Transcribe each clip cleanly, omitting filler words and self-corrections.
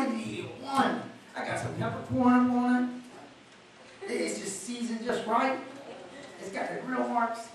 don't even eat one. I got some peppercorn on it. It's just seasoned just right. It's got the grill marks.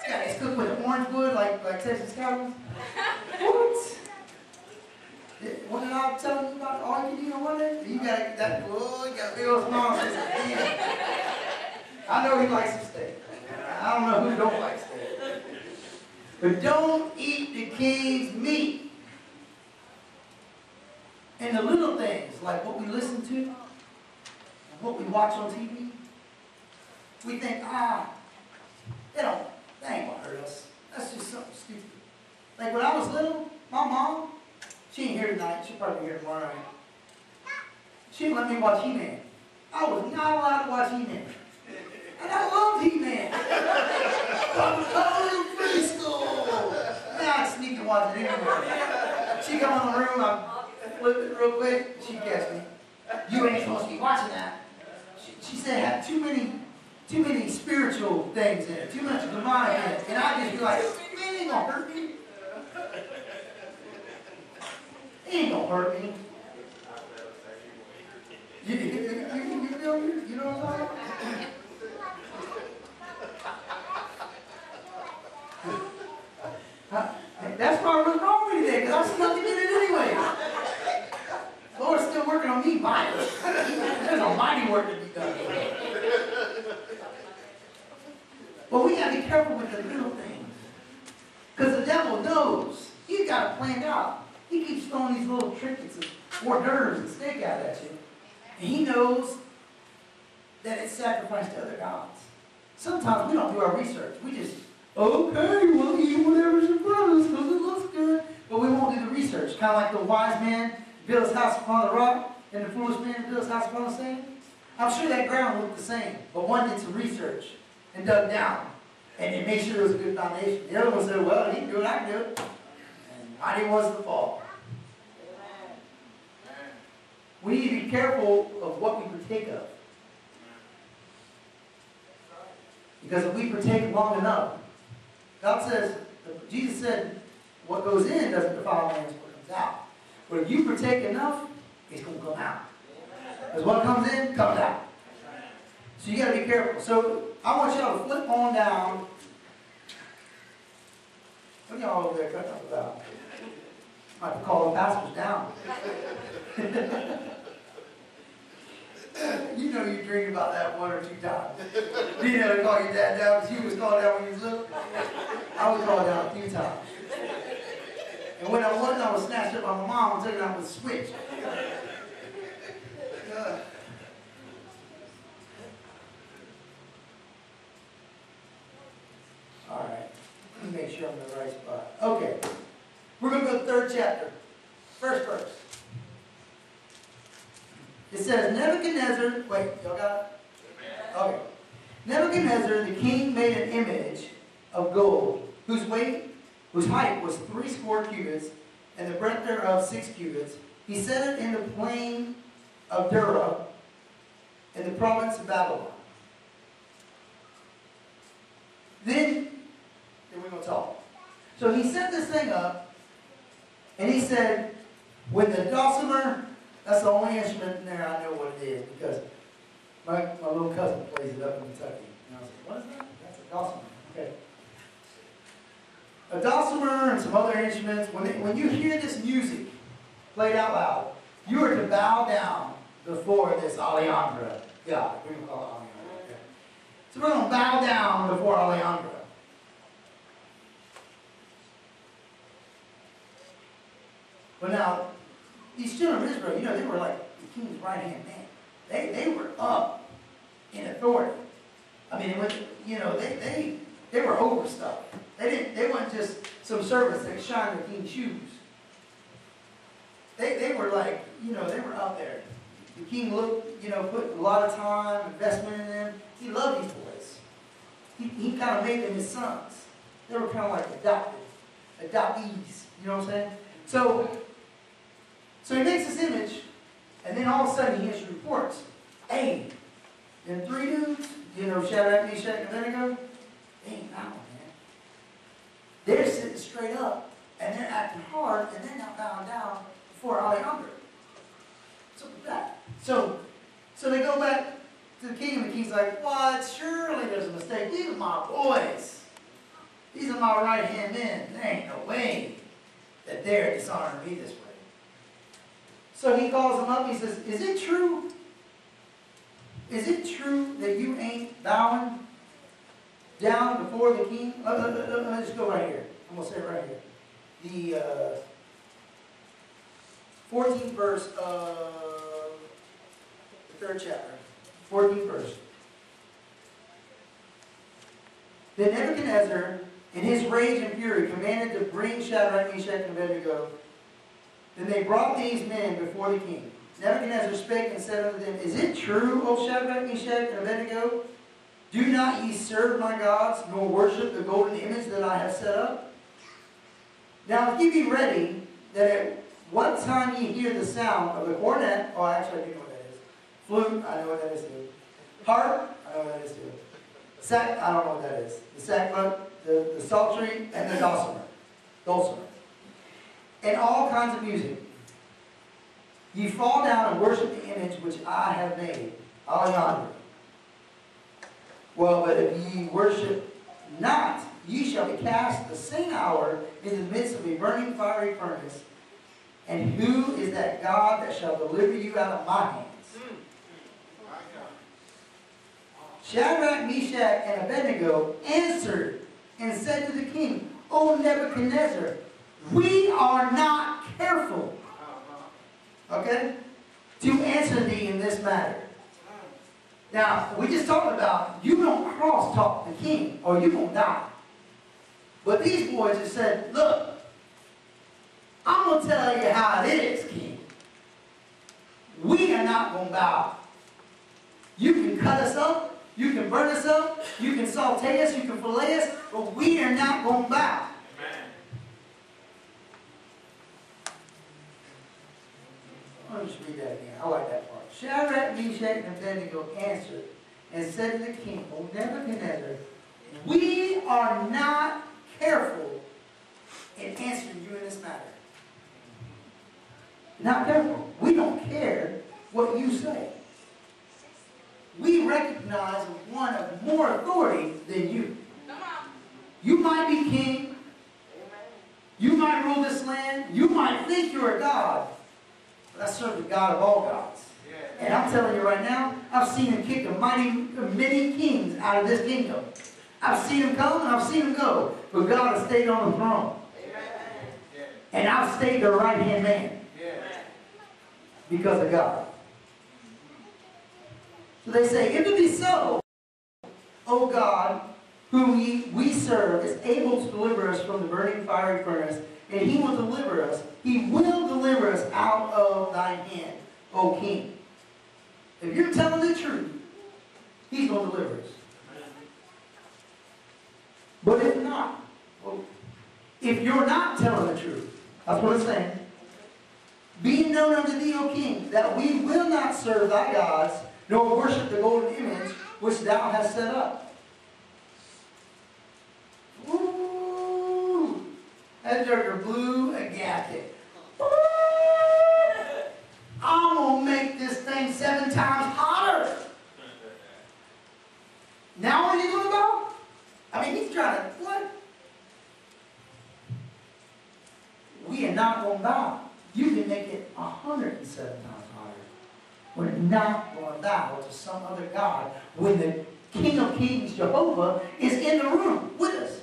It's cooked with orange wood like Texas cows. What? What did I tell you about all you can eat on Monday? You got that. Oh, you got a big old smile. I know he likes the steak. I don't know who don't like steak. But don't eat the king's meat. And the little things, like what we listen to, and what we watch on TV, we think, they ain't gonna hurt us. That's just something stupid. Like when I was little, my mom, she ain't here tonight. She'll probably be here tomorrow night. She didn't let me watch He-Man. I was not allowed to watch He-Man. And I loved He-Man. I'm preschool. Now I sneak and watch it anyway. She come in the room, I flip it real quick, she catch me. You ain't supposed to be watching that. She said it had too many spiritual things in it, too much demonic in it. And I just be like, man, it ain't gonna hurt me. It ain't gonna hurt me. You know what I'm talking about? That's why I was wrong with you today, because I snuck it in it anyway. The Lord's still working on me, Bible. There's a mighty work to be done. But we gotta be careful with the little things. Because the devil knows. He's got it planned out. He keeps throwing these little trinkets and hors d'oeuvres and steak out at you. And he knows that it's sacrificed to other gods. Sometimes we don't do our research. We just, okay, we'll eat whatever's in front of us because it looks good. But we won't do the research. Kind of like the wise man built his house upon the rock and the foolish man built his house upon the sand. I'm sure that ground looked the same. But one did some research and dug down and made sure it was a good foundation. The other one said, well, he can do it, I can do it. And mighty was the fall. We need to be careful of what we partake of. Because if we partake long enough, God says, Jesus said, what goes in doesn't defile a man's what comes out. But if you partake enough, it's going to come out. Because what comes in, comes out. So you got to be careful. So I want y'all to flip on down. What are y'all over there cutting up about? I have to call the pastors down. You know you dream about that 1 or 2 times. You know to call your dad down because you was called down when you was little. I was called down a few times. And when I wasn't, I was snatched up by my mom and taken out with a switch. All right. Let me make sure I'm in the right spot. Okay. We're going to go to the 3rd chapter. First verse. It says, Nebuchadnezzar, wait, y'all got it? Okay. Nebuchadnezzar, the king, made an image of gold, whose height was 80 cubits, and the breadth thereof 6 cubits. He set it in the plain of Dura, in the province of Babylon. Then we're going to talk. So he set this thing up, and he said, with the dulcimer, that's the only instrument in there I know what it is, because my little cousin plays it up in Kentucky. And I was like, what is that? That's a dulcimer. Okay. A dulcimer and some other instruments, when you hear this music played out loud, you are to bow down before this Alejandra God. We're going to call it Alejandra. Okay. So we're going to bow down before Alejandra. But now, these children of Israel, you know, they were like the king's right-hand man. They were up in authority. I mean, you know, they were over stuff. They weren't just some servants that shined the king's shoes. They were like, you know, they were out there. The king looked, you know, put a lot of time, investment in them. He loved these boys. He kind of made them his sons. They were kind of like adoptees. You know what I'm saying? So he makes this image, and then all of a sudden he hears reports. Hey, them 3 dudes, you know, Shadrach, Meshach, and Abednego, they ain't bowing, man. They're sitting straight up, and they're acting hard, and they're not bowing down for Alejandro. So that. So they go back to the king, and the king's like, what? Surely there's a mistake. These are my boys. These are my right-hand men. There ain't no way that they're dishonoring me this way. So he calls them up. He says, is it true? Is it true that you ain't bowing down before the king? Let me just go right here. I'm going to say it right here. The 14th verse of the 3rd chapter. 14th verse. Then Nebuchadnezzar, in his rage and fury, commanded to bring Shadrach, Meshach, and Abednego. Then they brought these men before the king. Nebuchadnezzar spake and said unto them, is it true, O Shadrach, Meshach, and Abednego? Do not ye serve my gods, nor worship the golden image that I have set up? Now if ye be ready, that at what time ye hear the sound of the cornet, oh, actually I do know what that is. Flute, I know what that is too. Harp, I know what that is too. Sack, I don't know what that is. The sackbut, the psaltery, and the dulcimer. And all kinds of music. Ye fall down and worship the image which I have made, Alejandro. Well, but if ye worship not, ye shall be cast the same hour into the midst of a burning fiery furnace. And who is that God that shall deliver you out of my hands? Shadrach, Meshach, and Abednego answered and said to the king, O Nebuchadnezzar, we are not careful, okay, to answer thee in this matter. Now, we just talked about you don't cross-talk the king or you're going to die. But these boys just said, look, I'm going to tell you how it is, king. We are not going to bow. You can cut us up. You can burn us up. You can saute us. You can fillet us. But we are not going to bow. Amen. Let me just read that again. I like that part. Shadrach, Meshach, and Abednego answered and said to the king, O Nebuchadnezzar, we are not careful in answering you in this matter. Not careful. We don't care what you say. We recognize one of more authority than you. You might be king. You might rule this land. You might think you're a god. But I serve the God of all gods. And I'm telling you right now, I've seen him kick many kings out of this kingdom. I've seen him come and I've seen him go. But God has stayed on the throne. And I've stayed the right-hand man. Because of God. So they say, if it be so, O God, whom we serve, is able to deliver us from the burning fiery furnace, and he will deliver us. He will deliver us out of thine hand, O king. If you're telling the truth, he's going to deliver us. But if not, well, if you're not telling the truth, that's what it's saying. Be known unto thee, O king, that we will not serve thy gods, nor worship the golden image which thou hast set up. Ooh! That joker blew a gasket. I'm going to make this thing 7 times hotter. Now what are you going to go? I mean, he's trying to, what? We are not going to bow. You can make it 107 times hotter. We're not going to bow to some other God when the King of Kings, Jehovah, is in the room with us.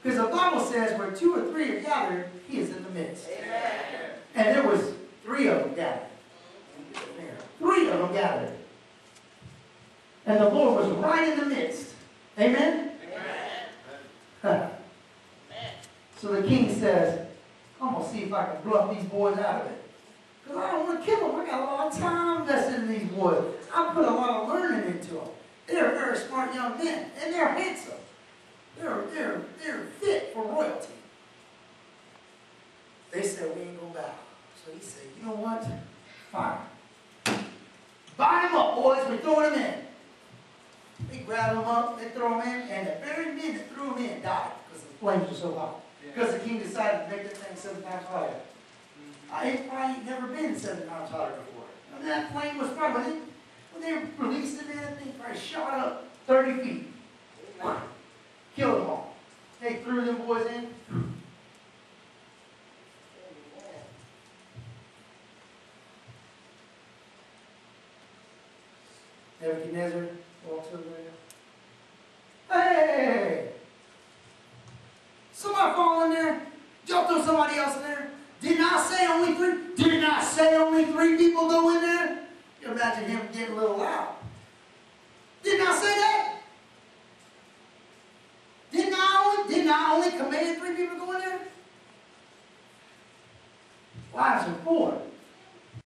Because the Bible says where 2 or 3 are gathered, he is in the midst. Amen. And there was 3 of them gathered. 3 of them gathered. And the Lord was right in the midst. Amen? Amen. So the king says, I'm going to see if I can bluff these boys out of it. Because I don't want to kill them. I got a lot of time invested in these boys. I put a lot of learning into them. They're very smart young men. And they're handsome. They're fit for royalty. They said, we ain't going to bow. So he said, you know what? Fine. Bind them up, boys. We're throwing them in. They grab them up. They throw them in. And the very men that threw them in died because the flames were so hot. Because the king decided to make that thing 7 times hotter. It probably ain't never been 7 miles higher before. I mean, that plane was probably, when they released it, that thing probably shot up 30 feet. Killed them all. They threw them boys in. Nebuchadnezzar walks over there. Hey! Somebody fall in there? Y'all throw somebody else in there? Didn't I say only 3? Didn't I say only 3 people go in there? You imagine him getting a little loud. Didn't I say that? Didn't I only command 3 people to go in there? Why is there 4?